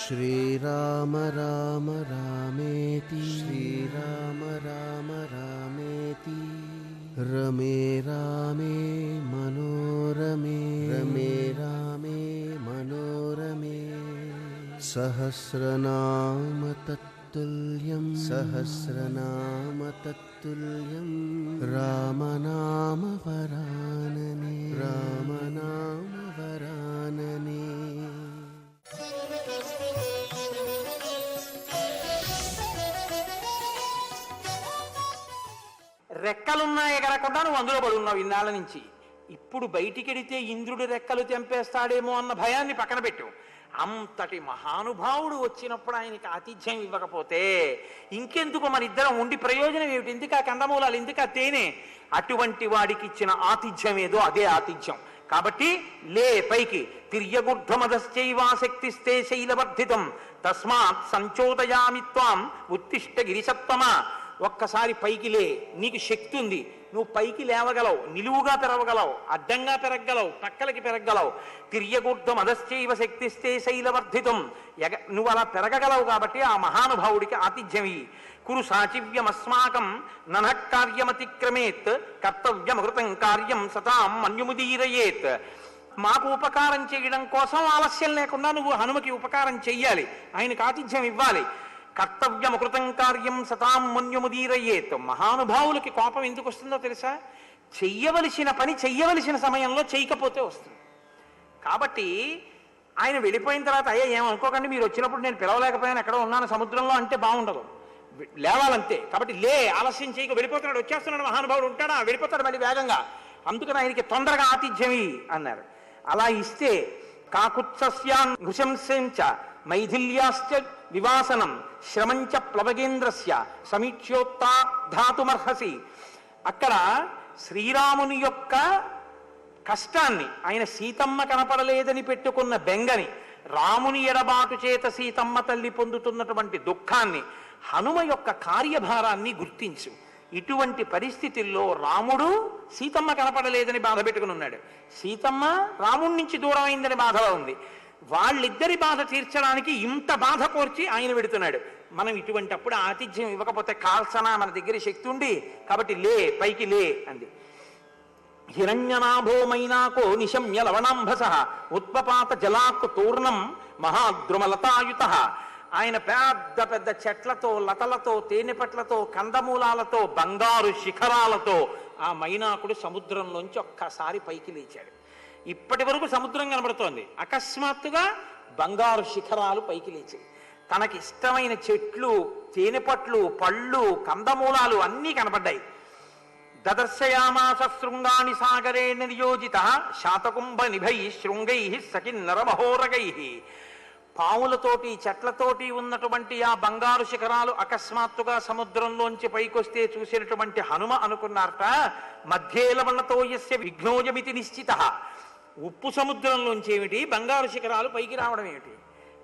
श्रीराम राम रामेति श्रीराम राम रामेति रमे रामे मनोरमे रमे रामे मनोरमे सहस्रनाम तत्तुल्यं सहस्रनाम तत्तुल्यं रामनाम वरानने रामनाम वरानने। రెక్కలున్నాయి ఎగరకుండా నువ్వు అందులో పడి ఉన్నావు ఇన్నాళ్ళ నుంచి. ఇప్పుడు బయటికెడితే ఇంద్రుడి రెక్కలు తెంపేస్తాడేమో అన్న భయాన్ని పక్కన పెట్టు. అంతటి మహానుభావుడు వచ్చినప్పుడు ఆయనకి ఆతిథ్యం ఇవ్వకపోతే ఇంకెందుకు మన ఇద్దరం ఉండి ప్రయోజనం ఏమిటి? ఎందుకు ఆ కందమూలాలు, ఎందుకు ఆ తేనె? అటువంటి వాడికి ఇచ్చిన ఆతిథ్యం ఏదో అదే ఆతిథ్యం. కాబట్టి లే పైకి. తిర్యగుర్ధమదశ్చైవాశక్తిస్తే శైలవర్ధితం తస్మాత్ సంచోదయామి త్వాం ఉత్తిష్ట గిరిసత్తమా. ఒక్కసారి పైకి లే, నీకు శక్తి ఉంది, నువ్వు పైకి లేవగలవు, నిలువుగా పెరగగలవు, అడ్డంగా పెరగగలవు, పక్కలకి పెరగగలవు. తిర్యగూర్ధం అధశ్చైవ శక్తిస్తే శైలవర్ధితం. నువ్వు అలా పెరగగలవు కాబట్టి ఆ మహానుభావుడికి ఆతిథ్యమి. కురు సాచివ్యమస్మాకం ననః కార్యమతిక్రమేత్ కర్తవ్యమృతం కార్యం సతాం మన్యుముదీరయేత్. మాకు ఉపకారం చేయడం కోసం ఆలస్యం లేకుండా నువ్వు హనుమకి ఉపకారం చెయ్యాలి, ఆయనకు ఆతిథ్యం ఇవ్వాలి. కర్తవ్యమకృతం కార్యం సతాం మన్యుముదీరయేత్. మహానుభావులకి కోపం ఎందుకు వస్తుందో తెలుసా? చెయ్యవలసిన పని చెయ్యవలసిన సమయంలో చేయకపోతే వస్తుంది. కాబట్టి ఆయన వెళ్ళిపోయిన తర్వాత అయ్యా ఏమనుకోకండి, మీరు వచ్చినప్పుడు నేను పిలవలేకపోయాను, ఎక్కడో ఉన్నాను సముద్రంలో అంటే బాగుండదు, లేవాలంతే. కాబట్టి లే, ఆలస్యం చేయక, వెళ్ళిపోతున్నాడు, వచ్చేస్తున్నాడు మహానుభావుడు, ఉంటాడా, వెళ్ళిపోతాడు మళ్ళీ వేగంగా. అందుకని ఆయనకి తొందరగా ఆతిథ్యమి అన్నారు. అలా ఇస్తే కాకుత్సస్యాన్ నృశంసంచ మైథిల్యాశ్చ వివాసనం శ్రమంచ ప్లవగేంద్రస్య సమీక్ష్యోత్తా ధాతుమర్హసి. అక్కడ శ్రీరాముని యొక్క కష్టాన్ని, ఆయన సీతమ్మ కనపడలేదని పెట్టుకున్న బెంగని, రాముని ఎడబాటు చేత సీతమ్మ తల్లి పొందుతున్నటువంటి దుఃఖాన్ని, హనుమ యొక్క కార్యభారాన్ని గుర్తించు. ఇటువంటి పరిస్థితుల్లో రాముడు సీతమ్మ కనపడలేదని బాధ పెట్టుకుని ఉన్నాడు, సీతమ్మ రాముడి నుంచి దూరం అయిందని బాధలో ఉంది. వాళ్ళిద్దరి బాధ తీర్చడానికి ఇంత బాధ కోర్చి ఆయన పెడుతున్నాడు. మనం ఇటువంటి అప్పుడు ఆతిథ్యం ఇవ్వకపోతే కాల్సనా, మన దగ్గర శక్తి ఉండి, కాబట్టి లే, పైకి లే అంది. హిరణ్యనాభో మైనాకో నిశమ్య లవణాంభస ఉత్పపాత జలాత్ తూర్ణం మహాద్రుమలతాయుత. ఆయన పెద్ద పెద్ద చెట్లతో, లతలతో, తేనెపట్లతో, కందమూలాలతో, బంగారు శిఖరాలతో ఆ మైనాకుడు సముద్రంలోంచి ఒక్కసారి పైకి లేచాడు. ఇప్పటి వరకు సముద్రం కనబడుతోంది, అకస్మాత్తుగా బంగారు శిఖరాలు పైకి లేచాయి. తనకి ఇష్టమైన చెట్లు, తేనెపట్లు, పళ్ళు, కందమూలాలు అన్నీ కనబడ్డాయి. దదర్శయామాస శృంగాని సాగరేణ నియోజిత శాతకుంభ నిభై శృంగై సకిన్నరమహోరగై. పాములతోటి, చెట్లతోటి ఉన్నటువంటి ఆ బంగారు శిఖరాలు అకస్మాత్తుగా సముద్రంలోంచి పైకొస్తే చూసినటువంటి హనుమ అనుకున్నారట, మధ్యేలవణతో యస్య విఘ్నోజమితి నిశ్చిత. ఉప్పు సముద్రంలోంచి ఏమిటి, బంగారు శిఖరాలు పైకి రావడం ఏమిటి?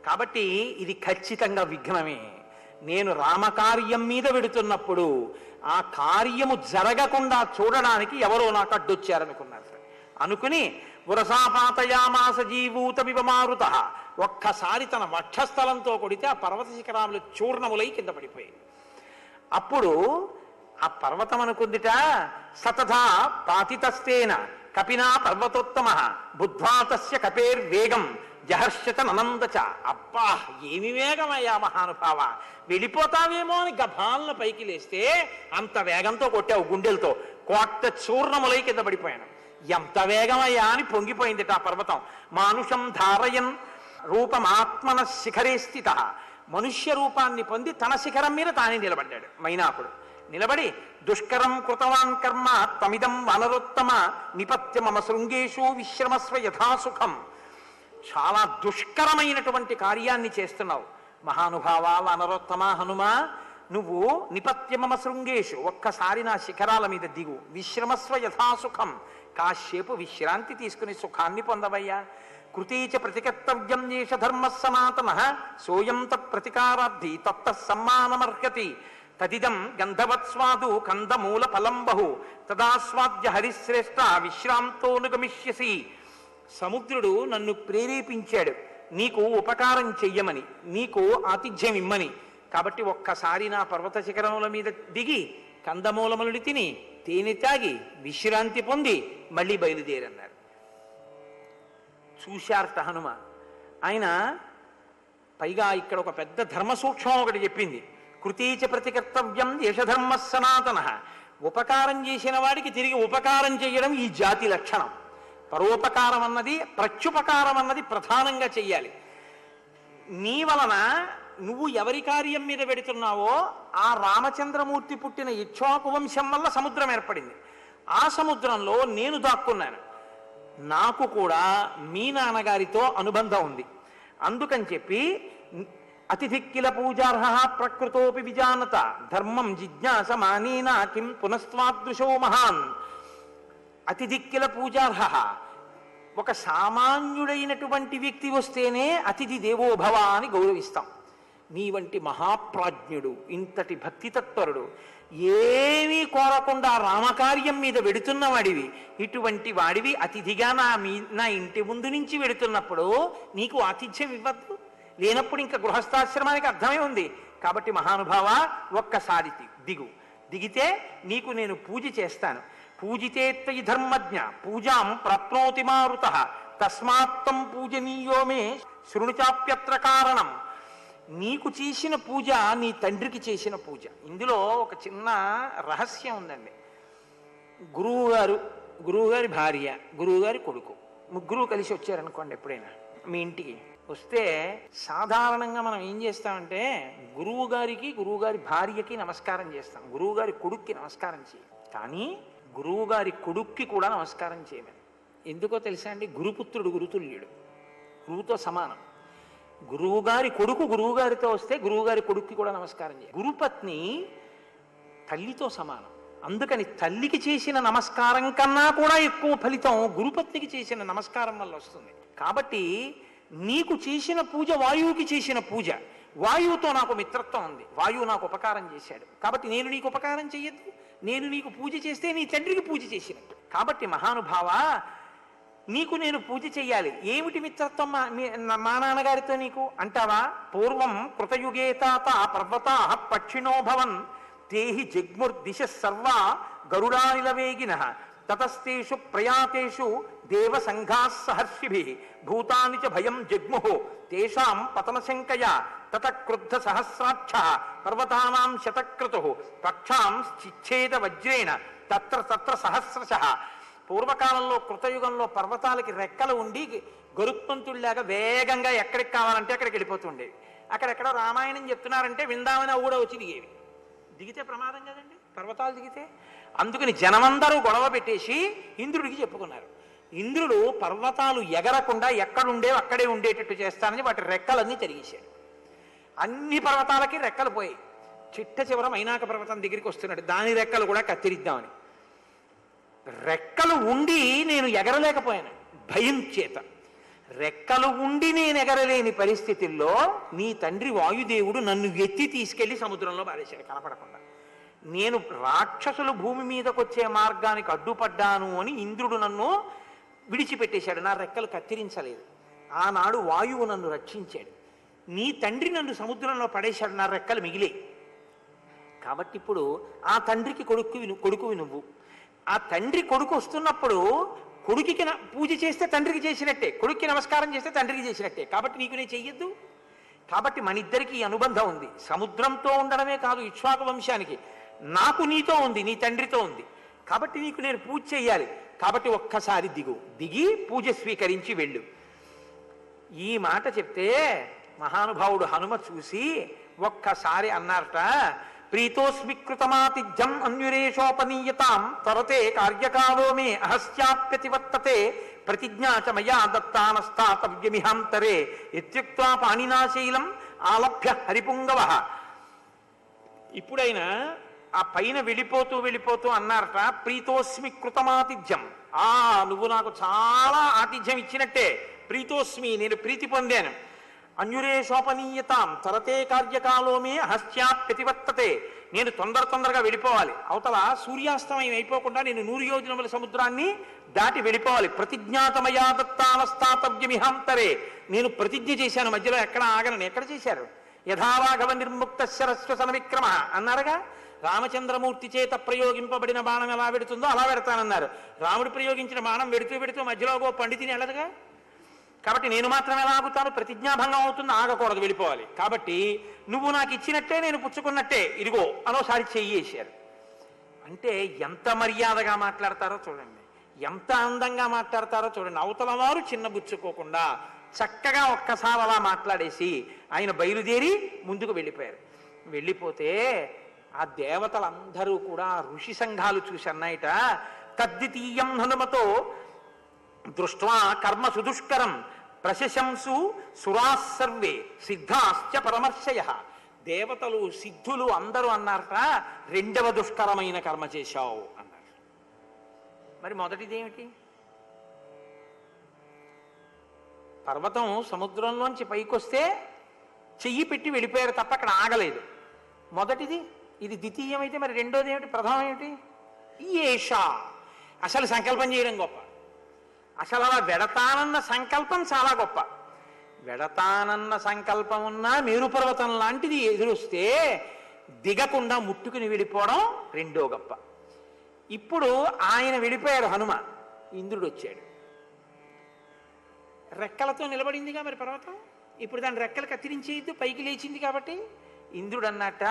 కాబట్టి ఇది ఖచ్చితంగా విఘ్నమే. నేను రామకార్యం మీద వెడుతున్నప్పుడు ఆ కార్యము జరగకుండా చూడడానికి ఎవరో నాకు అడ్డొచ్చారనుకున్నారు. అనుకుని వరసాపాతయామాస జీవూతమివ మారుత. ఒక్కసారి తన వక్షస్థలంతో కొడితే ఆ పర్వత శిఖరాములు చూర్ణములై కింద పడిపోయాయి. అప్పుడు ఆ పర్వతం అనుకుందిట, సతథా పాతితస్తేన కపినా పర్వతోత్తమ బుద్ధ్వా తస్య కపేర్వేగం జహర్షత ననందచ. అబ్బా ఏమి వేగమయ్యా మహానుభావ, వెళ్ళిపోతావేమో అని గభాలను పైకి లేస్తే అంత వేగంతో కొట్టావు గుండెలతో, కోట్ట చూర్ణములై కింద పడిపోయాను. ఎంత వేగమయ్యా అని పొంగిపోయింది ఆ పర్వతం. మానుషం ధారయన్ రూపమాత్మన శిఖరే స్థిత. మనుష్య రూపాన్ని పొంది తన శిఖరం మీద తానే నిలబడ్డాడు మైనాకుడు. నిలబడి దుష్కరం కృతవాన్ కర్మ తమిదం వనరోత్తమ నిపత్య మమ శృంగేషు విశ్రమస్వ యథాసుఖం. చాలా దుష్కరమైనటువంటి కార్యాన్ని చేస్తున్నావు మహానుభావ వనరోత్తమ హనుమ. నువ్వు నిపత్య మమ శృంగేషు, ఒక్కసారి నా శిఖరాల మీద దిగు, విశ్రమస్వ యథాసుఖం, కాశ్యపు విశ్రాంతి తీసుకుని సుఖాన్ని పొందవయ్యా. కృతీచ ప్రతికర్తవ్యం ఏష ధర్మ సనాతన సోయం తత్ప్రతికారార్థి తత్త సమ్మానమర్హతి. తదిదం గంధవత్స్వాదు కందమూల ఫలం బహు తదాస్వాద్య హరిశ్రేష్ఠ విశ్రాంతోనుగమిష్యసి. సముద్రుడు నన్ను ప్రేరేపించాడు, నీకు ఉపకారం చెయ్యమని, నీకు ఆతిథ్యం ఇమ్మని. కాబట్టి ఒక్కసారి నా పర్వత శిఖరముల మీద దిగి కందమూలములు తిని తేనె తాగి విశ్రాంతి పొంది మళ్ళీ బయలుదేరన్నారు. చూశారట హనుమ. ఆయన పైగా ఇక్కడ ఒక పెద్ద ధర్మ సూక్ష్మం ఒకటి చెప్పింది. కృతీచ ప్రతికర్తవ్యం యశధర్మ సనాతన. ఉపకారం చేసిన వాడికి తిరిగి ఉపకారం చేయడం ఈ జాతి లక్షణం. పరోపకారం అన్నది, ప్రత్యుపకారం అన్నది ప్రధానంగా చెయ్యాలి. నీ వలన నువ్వు ఎవరి కార్యం మీద పెడుతున్నావో ఆ రామచంద్రమూర్తి పుట్టిన ఇక్ష్వాకు వంశం వల్ల సముద్రం ఏర్పడింది. ఆ సముద్రంలో నేను దాక్కున్నాను. నాకు కూడా మీ నాన్నగారితో అనుబంధం ఉంది. అందుకని చెప్పి అతిథిక్కిల పూజార్హ ప్రకృతోపి విజానత ధర్మం జిజ్ఞాస మానీనా కిం పునస్వాదృశో మహాన్. అతిథిక్కిల పూజార్హ, ఒక సామాన్యుడైనటువంటి వ్యక్తి వస్తేనే అతిథి దేవోభవ అని గౌరవిస్తాం. నీ వంటి మహాప్రాజ్ఞుడు, ఇంతటి భక్తితత్పరుడు, ఏమీ కోరకుండా రామకార్యం మీద వెడుతున్న వాడివి, ఇటువంటి వాడివి అతిథిగా నా ఇంటి ముందు నుంచి వెడుతున్నప్పుడు నీకు ఆతిథ్యం ఇవ్వద్దు? లేనప్పుడు ఇంకా గృహస్థాశ్రమానికి అర్థమే ఉంది. కాబట్టి మహానుభావ ఒక్కసారి దిగితే నీకు నేను పూజ చేస్తాను. పూజితేత్తయి ధర్మజ్ఞ పూజాం ప్రాప్నోతి మారుత తస్మాత్తం పూజనీయో మే శృణుచాప్యత్ర కారణం. నీకు చేసిన పూజ నీ తండ్రికి చేసిన పూజ. ఇందులో ఒక చిన్న రహస్యం ఉందండి. గురువుగారి భార్య, గురువుగారి కొడుకు, ముగ్గురు కలిసి వచ్చారనుకోండి. ఎప్పుడైనా మీ ఇంటికి వస్తే సాధారణంగా మనం ఏం చేస్తామంటే గురువుగారి భార్యకి నమస్కారం చేస్తాం, గురువుగారి కొడుక్కి నమస్కారం చేయం. కానీ గురువుగారి కొడుక్కి కూడా నమస్కారం చేయమని. ఎందుకో తెలుసా అండి? గురుపుత్రుడు గురుతుల్యుడు, గురువుతో సమానం. గురువుగారి కొడుకు గురువుగారితో వస్తే గురువుగారి కొడుక్కి కూడా నమస్కారం చేయాలి. గురుపత్ని తల్లితో సమానం. అందుకని తల్లికి చేసిన నమస్కారం కన్నా కూడా ఎక్కువ ఫలితం గురుపత్నికి చేసిన నమస్కారం వల్ల వస్తుంది. కాబట్టి నీకు చేసిన పూజ వాయువుకి చేసిన పూజ. వాయువుతో నాకు మిత్రత్వం ఉంది, వాయువు నాకు ఉపకారం చేశాడు. కాబట్టి నేను నీకు ఉపకారం చెయ్యొద్దు? నేను నీకు పూజ చేస్తే నీ తండ్రికి పూజ చేసినట్టు. కాబట్టి మహానుభావ, నీకు నేను పూజ చెయ్యాలి. ఏమిటి మిత్రత్వం మా నాన్నగారితో నీకు అంటావా? పూర్వం కృతయుగే తాత పర్వతా పక్షిణో భవన్ తేహి జగ్ముర్దిశ సర్వా గరుడానిలవేగిన తతస్తేషు ప్రయాతేషు దేవ సంఘాః సహర్షిభిః భూతాని చ భయం జగ్ముః తేషాం పతనశంకయ తత క్రుద్ధ సహస్రాక్షః పర్వతానాం శతక్రతుః పక్షాం చిచ్ఛేద వజ్రేణ తత్ర తత్ర సహస్రశః. పూర్వకాలంలో కృతయుగంలో పర్వతాలకి రెక్కలు ఉండి గరుత్మంతుల్లాగా వేగంగా ఎక్కడికి కావాలంటే అక్కడికి వెళ్ళిపోతుండేవి. అక్కడెక్కడ రామాయణం చెప్తున్నారంటే విందామని కూడా వచ్చి దిగేవి. దిగితే ప్రమాదం కదండి పర్వతాలు దిగితే. అందుకని జనమందరూ గొడవ పెట్టేసి ఇంద్రుడికి చెప్పుకున్నారు. ఇంద్రుడు పర్వతాలు ఎగరకుండా ఎక్కడుండేవి అక్కడే ఉండేటట్టు చేస్తానని వాటి రెక్కలన్నీ తిరిగేశాడు. అన్ని పర్వతాలకి రెక్కలు పోయాయి. చిట్ట చివర మైనాక పర్వతం దగ్గరికి వస్తున్నాడు, దాని రెక్కలు కూడా కత్తిరిద్దామని. రెక్కలు ఉండి నేను ఎగరలేకపోయాను భయం చేత. రెక్కలు ఉండి నేను ఎగరలేని పరిస్థితుల్లో నీ తండ్రి వాయుదేవుడు నన్ను ఎత్తి తీసుకెళ్లి సముద్రంలో పారేశాడు కనపడకుండా. నేను రాక్షసులు భూమి మీదకి వచ్చే మార్గానికి అడ్డుపడ్డాను అని ఇంద్రుడు నన్ను విడిచిపెట్టేశాడు, నా రెక్కలు కత్తిరించలేదు. ఆనాడు వాయువు నన్ను రక్షించాడు. నీ తండ్రి నన్ను సముద్రంలో పడేశాడు, నా రెక్కలు మిగిలే. కాబట్టి ఇప్పుడు ఆ తండ్రికి కొడుకువి నువ్వు. ఆ తండ్రి కొడుకు వస్తున్నప్పుడు కొడుకుకి పూజ చేస్తే తండ్రికి చేసినట్టే, కొడుక్కి నమస్కారం చేస్తే తండ్రికి చేసినట్టే. కాబట్టి నీకు నేను చెయ్యొద్దు? కాబట్టి మన ఇద్దరికి ఈ అనుబంధం ఉంది. సముద్రంతో ఉండడమే కాదు, ఇక్ష్వాకు వంశానికి నాకు నీతో ఉంది, నీ తండ్రితో ఉంది. కాబట్టి నీకు నేను పూజ చెయ్యాలి. కాబట్టి ఒక్కసారి దిగి పూజ స్వీకరించి వెళ్ళు. ఈ మాట చెప్తే మహానుభావుడు హనుమ చూసి ఒక్కసారి అన్నారట, ప్రీతోస్మి కృతమాతిథ్యం అన్యురేషోపనీయతాం తరతే కార్యకాలో మే అహస్యాప్యతివర్తతే ప్రతిజ్ఞా చ మయా దత్తానస్తాతవ్యమిహాంతరే ఇత్యుక్త్వా పాణినాశైలం ఆలభ్య హరిపుంగవః. ఇప్పుడైనా ఆ పైన వెళ్ళిపోతూ అన్నారట, ప్రీతోస్మి కృతమాతిథ్యం. నువ్వు నాకు చాలా ఆతిథ్యం ఇచ్చినట్టే, ప్రీతోస్మి నేను ప్రీతి పొందాను. అన్యురేషోపనీయతాం తరతే కార్యకాలో మే హస్త్యాప్యతివర్తతే నేను తొందరగా వెళ్ళిపోవాలి. అవతల సూర్యాస్తమయం అయిపోకుండా నేను 100 యోజనముల సముద్రాన్ని దాటి వెళ్ళిపోవాలి. ప్రతిజ్ఞాతమయా దత్తానస్తాతవ్యమిహాంతరే, నేను ప్రతిజ్ఞ చేశాను, మధ్యలో ఎక్కడ ఆగనని. ఎక్కడ చేశారు? యథారాఘవ నిర్ముక్త శరస్వసన విక్రమ అన్నారుగా. రామచంద్రమూర్తి చేత ప్రయోగింపబడిన బాణం ఎలా పెడుతుందో అలా పెడతానన్నారు. రాముడు ప్రయోగించిన బాణం పెడుతూ మధ్యలో ఓ పండితిని వెళ్ళదుగా. కాబట్టి నేను మాత్రం ఎలా ఆగుతాను? ప్రతిజ్ఞాభంగం అవుతుంది, ఆగకూడదు, వెళ్ళిపోవాలి. కాబట్టి నువ్వు నాకు ఇచ్చినట్టే నేను పుచ్చుకున్నట్టే, ఇదిగో అనోసారి చెయ్యేశారు. అంటే ఎంత మర్యాదగా మాట్లాడతారో చూడండి, ఎంత అందంగా మాట్లాడతారో చూడండి. అవతల వారు చిన్నబుచ్చుకోకుండా చక్కగా ఒక్కసారి అలా మాట్లాడేసి ఆయన బయలుదేరి ముందుకు వెళ్ళిపోయారు. వెళ్ళిపోతే ఆ దేవతలందరూ కూడా ఋషి సంఘాలు చూసి అన్నాయిట, తద్వితీయం హనుమతో దృష్ట్వా కర్మ సుదుష్కరం ప్రశంసు సురాసర్వే సిద్ధాశ్చ పరమర్శయ. దేవతలు సిద్ధులు అందరూ అన్నారట, రెండవ దుష్కరమైన కర్మ చేశావు అన్నారు. మరి మొదటిదేమిటి? పర్వతం సముద్రంలోంచి పైకొస్తే చెయ్యి పెట్టి వెళ్ళిపోయారు తప్ప అక్కడ ఆగలేదు. మొదటిది ఇది ద్వితీయమైతే మరి రెండోది ఏమిటి? ప్రథమం ఏమిటి? ఏషా. అసలు సంకల్పం చేయడం గొప్ప. అసలు అలా వెడతానన్న సంకల్పం చాలా గొప్ప. వెడతానన్న సంకల్పం ఉన్నా మేరు పర్వతం లాంటిది ఎదురొస్తే దిగకుండా ముట్టుకుని వెళ్ళిపోవడం రెండో గొప్ప. ఇప్పుడు ఆయన వెళ్ళిపోయారు హనుమ, ఇంద్రుడు వచ్చాడు. రెక్కలతో నిలబడిందిగా మరి పర్వతం. ఇప్పుడు దాని రెక్కలు కత్తిరించేయద్దు, పైకి లేచింది కాబట్టి. ఇంద్రుడు అన్నట్ట,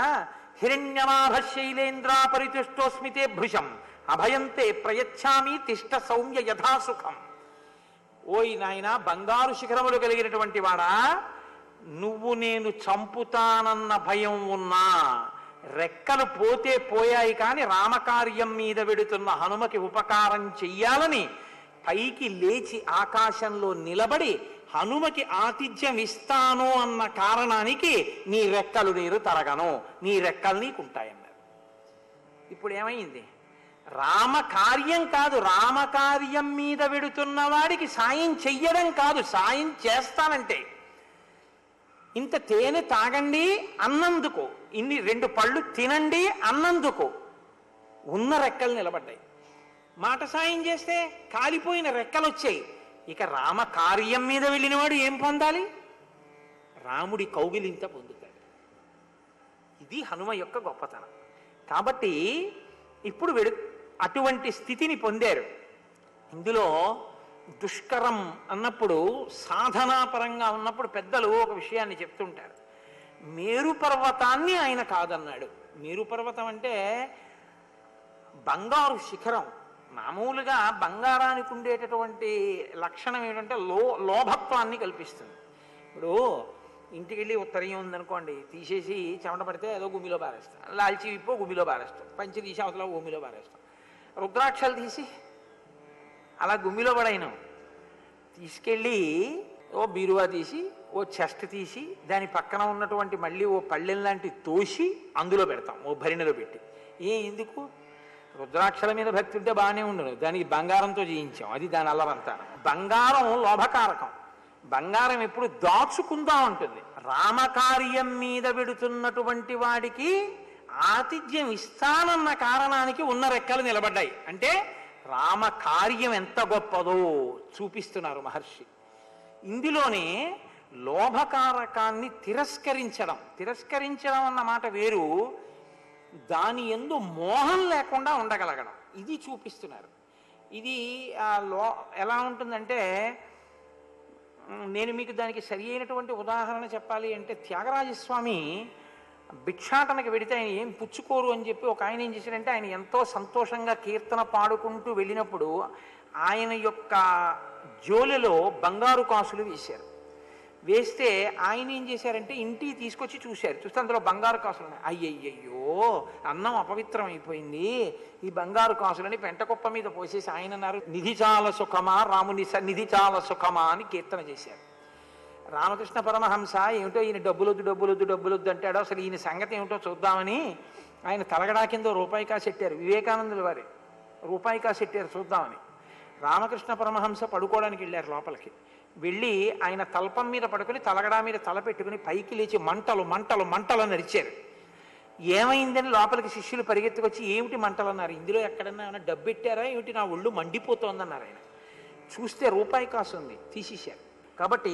హిరణ్యనాభ శైలేంద్ర పరితుష్టోస్మితే భృశం అభయంతే ప్రయచ్ఛామి తిష్ట సౌమ్య యథాసుఖం. ఓయ్ నాయన, బంగారు శిఖరములు కలిగినటువంటి వాడా, నువ్వు నేను చంపుతానన్న భయం ఉన్నా రెక్కలు పోతే పోయాయి కానీ రామకార్యం మీద వెడుతున్న హనుమకి ఉపకారం చెయ్యాలని పైకి లేచి ఆకాశంలో నిలబడి హనుమకి ఆతిథ్యం ఇస్తాను అన్న కారణానికి నీ రెక్కలు నేను తరగను, నీ రెక్కలు నీకుంటాయన్నారు. ఇప్పుడు ఏమైంది? రామకార్యం కాదు, రామకార్యం మీద వెడుతున్న వాడికి సాయం చెయ్యడం కాదు, సాయం చేస్తానంటే ఇంత తేనె తాగండి అన్నందుకు, ఇన్ని 2 పళ్ళు తినండి అన్నందుకు ఉన్న రెక్కలు నిలబడ్డాయి. మాట సాయం చేస్తే కాలిపోయిన రెక్కలు వచ్చాయి. ఇక రామ కార్యం మీద వెళ్ళినవాడు ఏం పొందాలి? రాముడి కౌగిలింత పొందుతాడు. ఇది హనుమ యొక్క గొప్పతనం. కాబట్టి ఇప్పుడు అటువంటి స్థితిని పొందారు. ఇందులో దుష్కరం అన్నప్పుడు సాధనాపరంగా ఉన్నప్పుడు పెద్దలు ఒక విషయాన్ని చెప్తుంటారు. మేరు పర్వతాన్ని ఆయన కాదన్నాడు. మేరు పర్వతం అంటే బంగారు శిఖరం. మామూలుగా బంగారానికి ఉండేటటువంటి లక్షణం ఏమిటంటే లోభత్వాన్ని కల్పిస్తుంది. ఇప్పుడు ఇంటికి వెళ్ళి ఉత్తరీయం ఉందనుకోండి, తీసేసి చెమట పడితే ఏదో గుమ్మిలో పారేస్తాం, లాల్చి విప్పో గుమ్మిలో పారేస్తాం, పంచి తీసి అవతల భూమిలో పారేస్తాం. రుద్రాక్షలు తీసి అలా గుమ్మిలో పడైనాం. తీసుకెళ్ళి ఓ బీరువా తీసి, ఓ చెస్ట్ తీసి, దాని పక్కన ఉన్నటువంటి మళ్ళీ ఓ పళ్ళెం లాంటి తోసి అందులో పెడతాం, ఓ భరిణలో పెట్టి. ఎందుకు? రుద్రాక్షల మీద భక్తి ఉంటే బాగానే ఉండను, దానికి బంగారంతో చేయించాం, అది దాని అల్లరంతా. బంగారం లోభకారకం. బంగారం ఎప్పుడు దాచుకుందాం ఉంటుంది. రామకార్యం మీద పెడుతున్నటువంటి వాడికి ఆతిథ్యం ఇస్తానన్న కారణానికి ఉన్న రెక్కలు నిలబడ్డాయి. అంటే రామకార్యం ఎంత గొప్పదో చూపిస్తున్నారు మహర్షి. ఇందులోనే లోభకారకాన్ని తిరస్కరించడం అన్న మాట వేరు, దాని యందు మోహం లేకుండా ఉండగలగడం, ఇది చూపిస్తున్నారు. ఇది ఎలా ఉంటుందంటే, నేను మీకు దానికి సరి అయినటువంటి ఉదాహరణ చెప్పాలి అంటే, త్యాగరాజస్వామి భిక్షాటనకి వెడితే ఆయన ఏం పుచ్చుకోరు అని చెప్పి ఒక ఆయన ఏం చేశారంటే, ఆయన ఎంతో సంతోషంగా కీర్తన పాడుకుంటూ వెళ్ళినప్పుడు ఆయన యొక్క జోలెలో బంగారు కాసులు వేశారు. వేస్తే ఆయన ఏం చేశారంటే ఇంటికి తీసుకొచ్చి చూశారు. చూస్తే అందులో బంగారు కాసులు ఉన్నాయి. అయ్యయ్యో, అన్నం అపవిత్రం అయిపోయింది, ఈ బంగారు కాసులని పెంటకొప్ప మీద పోసేసి ఆయన అన్నారు, నిధి చాలా సుఖమా రాముని నిధి చాలా సుఖమా అని కీర్తన చేశారు. రామకృష్ణ పరమహంస ఏమిటో ఈయన డబ్బులొద్దు అంటాడో, అసలు ఈయన సంగతి ఏమిటో చూద్దామని ఆయన తలగడా కింద రూపాయి కాసు పెట్టారు. వివేకానందుల వారి రూపాయి కాసు పెట్టారు చూద్దామని. రామకృష్ణ పరమహంస పడుకోవడానికి వెళ్ళారు లోపలికి. వెళ్ళి ఆయన తల్పం మీద పడుకుని తలగడా మీద తల పెట్టుకుని పైకి లేచి మంటలు నడిచారు. ఏమైందని లోపలికి శిష్యులు పరిగెత్తుకొచ్చి ఏమిటి మంటలు అన్నారు. ఇందులో ఎక్కడన్నా ఏమైనా డబ్బు పెట్టారా ఏమిటి, నా ఒళ్ళు మండిపోతోందన్నారు. ఆయన చూస్తే రూపాయి కాసు ఉంది, తీసేశారు. కాబట్టి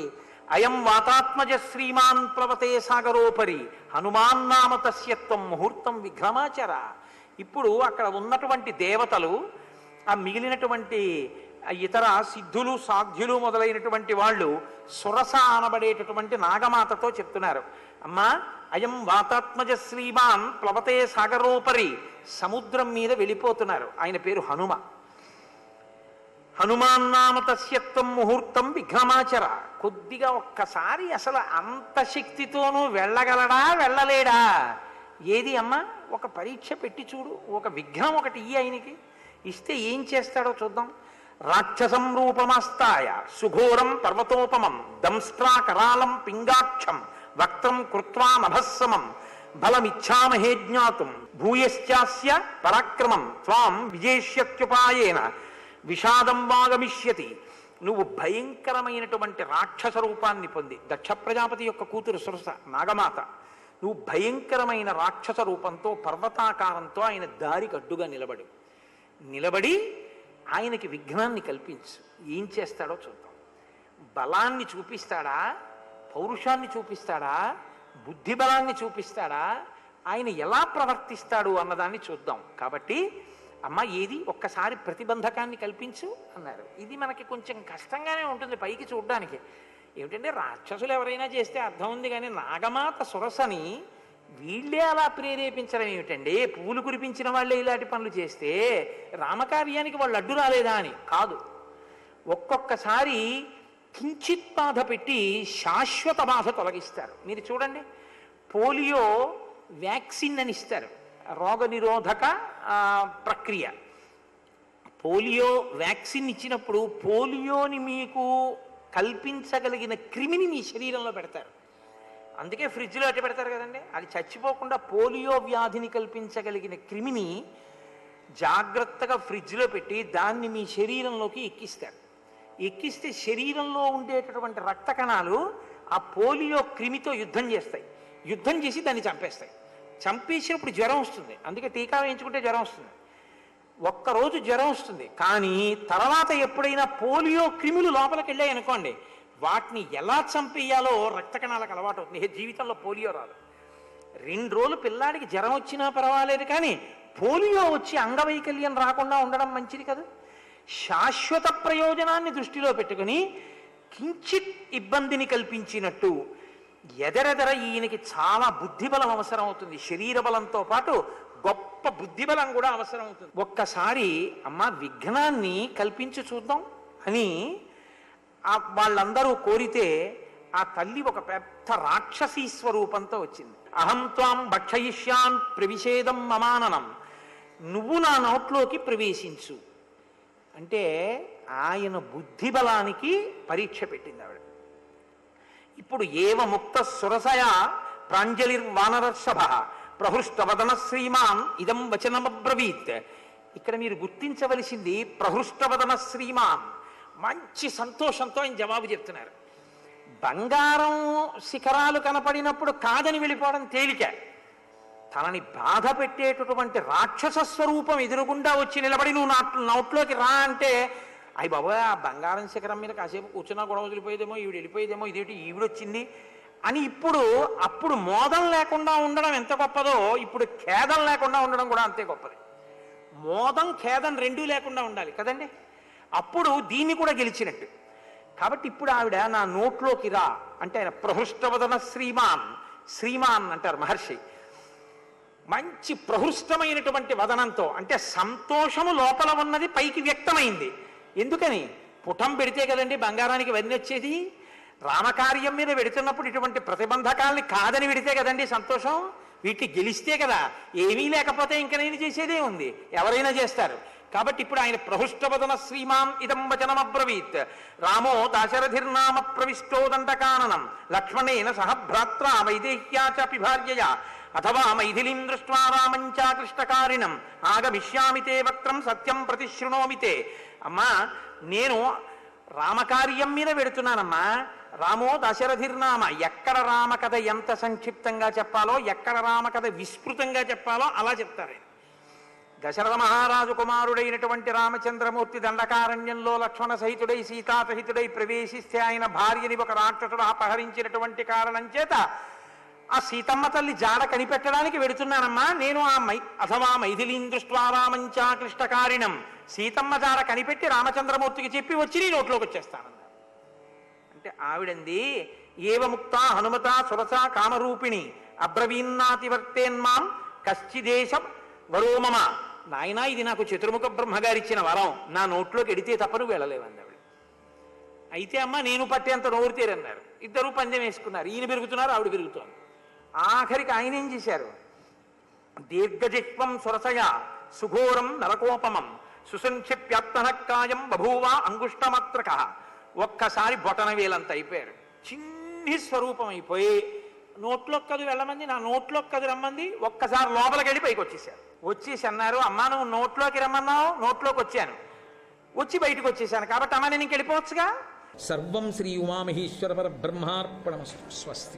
అయం వాతాత్మజ శ్రీమాన్ ప్లవతే సాగరోపరి హనుమాన్ నామ తస్యత్వం ముహూర్తం విఘ్రమాచర. ఇప్పుడు అక్కడ ఉన్నటువంటి దేవతలు, ఆ మిగిలినటువంటి ఇతర సిద్ధులు సాధ్యులు మొదలైనటువంటి వాళ్ళు సురస అనబడేటటువంటి నాగమాతతో చెప్తున్నారు, అమ్మా అయం వాతాత్మజ శ్రీమాన్ ప్లవతే సాగరోపరి, సముద్రం మీద వెళ్ళిపోతున్నారు. ఆయన పేరు హనుమ. హనుమాన్నామ తస్యత్వం ముహూర్తం విఘ్రమాచర. కొద్దిగా ఒక్కసారి అసలు అంత శక్తితోనూ వెళ్ళగలడా వెళ్ళలేడా? ఏది అమ్మా, ఒక పరీక్ష పెట్టి చూడు, ఒక విఘ్నం ఒకటి ఆయనకి ఇస్తే ఏం చేస్తాడో చూద్దాం. రాక్షసం రూపమాస్తాయ సుఘోరం పర్వతోపమం దంస్ట్రా కరాళం పింగాక్షం వక్త్రం కృత్వా నభస్సమం బలమిచ్ఛామహే జ్ఞాతుం భూయశ్చాస్య పరాక్రమం త్వాం విజేష్యత్యుపాయేన విషాదం వాగమిష్యతి. నువ్వు భయంకరమైనటువంటి రాక్షస రూపాన్ని పొంది, దక్ష ప్రజాపతి యొక్క కూతురు సురస నాగమాత, నువ్వు భయంకరమైన రాక్షస రూపంతో పర్వతాకారంతో ఆయన దారికి అడ్డుగా నిలబడి ఆయనకి విఘ్నాన్ని కల్పించు. ఏం చేస్తాడో చూద్దాం. బలాన్ని చూపిస్తాడా, పౌరుషాన్ని చూపిస్తాడా, బుద్ధి బలాన్ని చూపిస్తాడా, ఆయన ఎలా ప్రవర్తిస్తాడు అన్నదాన్ని చూద్దాం. కాబట్టి అమ్మ ఏది ఒక్కసారి ప్రతిబంధకాన్ని కల్పించు అన్నారు. ఇది మనకి కొంచెం కష్టంగానే ఉంటుంది పైకి చూడడానికి. ఏమిటంటే రాక్షసులు ఎవరైనా చేస్తే అర్థం ఉంది, కానీ నాగమాత సురసని వీళ్ళే అలా ప్రేరేపించడం ఏమిటండి? పువ్వులు కురిపించిన వాళ్ళే ఇలాంటి పనులు చేస్తే రామకార్యానికి వాళ్ళు అడ్డు రాలేదా అని కాదు. ఒక్కొక్కసారి కించిత్ బాధ పెట్టి శాశ్వత బాధ తొలగిస్తారు. మీరు చూడండి, పోలియో వ్యాక్సిన్ అని ఇస్తారు, రోగ నిరోధక ప్రక్రియ. పోలియో వ్యాక్సిన్ ఇచ్చినప్పుడు పోలియోని మీకు కల్పించగలిగిన క్రిమిని మీ శరీరంలో పెడతారు. అందుకే ఫ్రిడ్జ్లో అట్టి పెడతారు కదండి. అది చచ్చిపోకుండా పోలియో వ్యాధిని కల్పించగలిగిన క్రిమిని జాగ్రత్తగా ఫ్రిడ్జ్లో పెట్టి దాన్ని మీ శరీరంలోకి ఎక్కిస్తారు. ఎక్కిస్తే శరీరంలో ఉండేటటువంటి రక్త కణాలు ఆ పోలియో క్రిమితో యుద్ధం చేస్తాయి. యుద్ధం చేసి దాన్ని చంపేస్తాయి. చంపేసినప్పుడు జ్వరం వస్తుంది. అందుకే టీకా వేయించుకుంటే జ్వరం వస్తుంది. ఒక్కరోజు జ్వరం వస్తుంది, కానీ తర్వాత ఎప్పుడైనా పోలియో క్రిములు లోపలికి వెళ్ళాయి అనుకోండి, వాటిని ఎలా చంపేయాలో రక్త కణాలకు అలవాటు అవుతుంది. జీవితంలో పోలియో రాదు. 2 రోజులు పిల్లాడికి జ్వరం వచ్చినా పర్వాలేదు, కానీ పోలియో వచ్చి అంగవైకల్యం రాకుండా ఉండడం మంచిది కదా. శాశ్వత ప్రయోజనాన్ని దృష్టిలో పెట్టుకుని కించిత్ ఇబ్బందిని కల్పించినట్టు ఎదరెదర ఈయనకి చాలా బుద్ధిబలం అవసరం అవుతుంది. శరీర బలంతో పాటు గొప్ప బుద్ధిబలం కూడా అవసరం అవుతుంది. ఒక్కసారి అమ్మ విఘ్నాన్ని కల్పించి చూద్దాం అని వాళ్ళందరూ కోరితే ఆ తల్లి ఒక పెద్ద రాక్షసీ స్వరూపంతో వచ్చింది. అహం త్వాం భక్షయిష్యాన్ ప్రవిషేదం మమాననం, నువ్వు నా నోట్లోకి ప్రవేశించు అంటే ఆయన బుద్ధి బలానికి పరీక్ష పెట్టింది ఆవిడ. ఇప్పుడు ఏవ ముక్త సురసయ ప్రాంజలిర్వానరర్షభ ప్రహృష్టవదన శ్రీమాన్ ఇదం వచనమబ్రవీత్. ఇక్కడ మీరు గుర్తించవలసింది ప్రహృష్టవదన శ్రీమాన్. మంచి సంతోషంతో ఆయన జవాబు చెప్తున్నారు. బంగారం శిఖరాలు కనపడినప్పుడు కాదని వెళ్ళిపోవడం తేలిక. తనని బాధ పెట్టేటటువంటి రాక్షస స్వరూపం ఎదురుగుండా వచ్చి నిలబడి నువ్వు నోట్లోకి రా అంటే, అయ్యి బాబోయ్ ఆ బంగారం శిఖరం మీద కాసేపు కూర్చున్నా గొడవ వదిలిపోయేదేమో, ఈవిడ వెళ్ళిపోయేదేమో, ఇదేంటి ఈవిడొచ్చింది అని అప్పుడు మోదం లేకుండా ఉండడం ఎంత గొప్పదో, ఇప్పుడు ఖేదం లేకుండా ఉండడం కూడా అంతే గొప్పది. మోదం ఖేదం రెండూ లేకుండా ఉండాలి కదండి, అప్పుడు దీన్ని కూడా గెలిచినట్టు. కాబట్టి ఇప్పుడు ఆవిడ నా నోట్లోకి రా అంటే ఆయన ప్రహృష్టవదన శ్రీమాన్ అంటారు మహర్షి. మంచి ప్రహృష్టమైనటువంటి వదనంతో, అంటే సంతోషము లోపల ఉన్నది పైకి వ్యక్తమైంది. ఎందుకని? పుటం పెడితే కదండి బంగారానికి వన్నీ వచ్చేది. రామకార్యం మీద పెడుతున్నప్పుడు ఇటువంటి ప్రతిబంధకాల్ని కాదని పెడితే కదండి సంతోషం. వీటిని గెలిస్తే కదా. ఏమీ లేకపోతే ఇంక నేను చేసేదే ఉంది, ఎవరైనా చేస్తారు. కాబట్టి ఇప్పుడు ఆయన ప్రహృష్టవదన శ్రీమాన్ ఇదం వచనమబ్రవీత్. రామో దాశరథిర్నామ ప్రవిష్టో దండకాననం లక్ష్మణేన సహ భ్రాత్రా వైదేహ్యా చాపి భార్యయా అథవా మైథిలీం దృష్ట్వా రామంచా కృష్ణకారిణం ఆగమిష్యామి తే వక్త్రం సత్యం ప్రతిశృణోమి తే. అమ్మా నేను రామకార్యం మీద పెడుతున్నానమ్మా, రామో దశరథిర్నామ. ఎక్కడ రామకథ ఎంత సంక్షిప్తంగా చెప్పాలో, ఎక్కడ రామకథ విస్తృతంగా చెప్పాలో అలా చెప్తారు ఆయన. దశరథ మహారాజు కుమారుడైనటువంటి రామచంద్రమూర్తి దండకారణ్యంలో లక్ష్మణ సహితుడై సీతాసహితుడై ప్రవేశిస్తే ఆయన భార్యని ఒక రాక్షసుడు అపహరించినటువంటి కారణం చేత ఆ సీతమ్మ తల్లి జాడ కనిపెట్టడానికి వెడుతున్నానమ్మా నేను. అథవా మైథిలీం దృష్ట్వా రామంచాకృష్టకారిణం, సీతమ్మ జాడ కనిపెట్టి రామచంద్రమూర్తికి చెప్పి వచ్చి నీ నోట్లోకి వచ్చేస్తానన్నా. అంటే ఆవిడంది ఏవముక్త హనుమత సురస కామరూపిణి అబ్రవీన్నాతివర్తేన్మాం కశ్చిదేశం వరోమమ. నాయనా ఇది నాకు చతుర్ముఖ బ్రహ్మగారిచ్చిన వరం, నా నోట్లోకి ఎడితే తప్ప నువ్వు వెళ్ళలేవన్నాడు. అయితే అమ్మ నేను పట్టేంత నోరుతేరన్నారు. ఇద్దరు పందెం వేసుకున్నారు. ఈయన పెరుగుతున్నారు, ఆవిడ పెరుగుతోంది. ఆఖరికి ఆయన ఏం చేశారు? దీర్ఘజిహ్వం సురసయ సుఘోరం నరకోపమం సుసంక్షిప్యాప్తనక్కాయం బభూవ అంగుష్టమాత్రక. ఒక్కసారి బొటన వేలంత అయిపోయారు. చిన్ని స్వరూపం అయిపోయి నోట్లోకి కదు వెళ్ళమంది, నా నోట్లోకి కదు రమ్మంది. ఒక్కసారి లోపలికి వెళ్ళి పైకి వచ్చేసారు. వచ్చేసి అన్నారు, అమ్మా నువ్వు నోట్లోకి రమ్మన్నావు, నోట్లోకి వచ్చాను, వచ్చి బయటకు వచ్చేసాను కాబట్టి అమ్మ నేను ఇంకెళ్ళిపోవచ్చుగా. సర్వం శ్రీ ఉమామహేశ్వర పరబ్రహ్మార్పణమస్తు. స్వస్తి.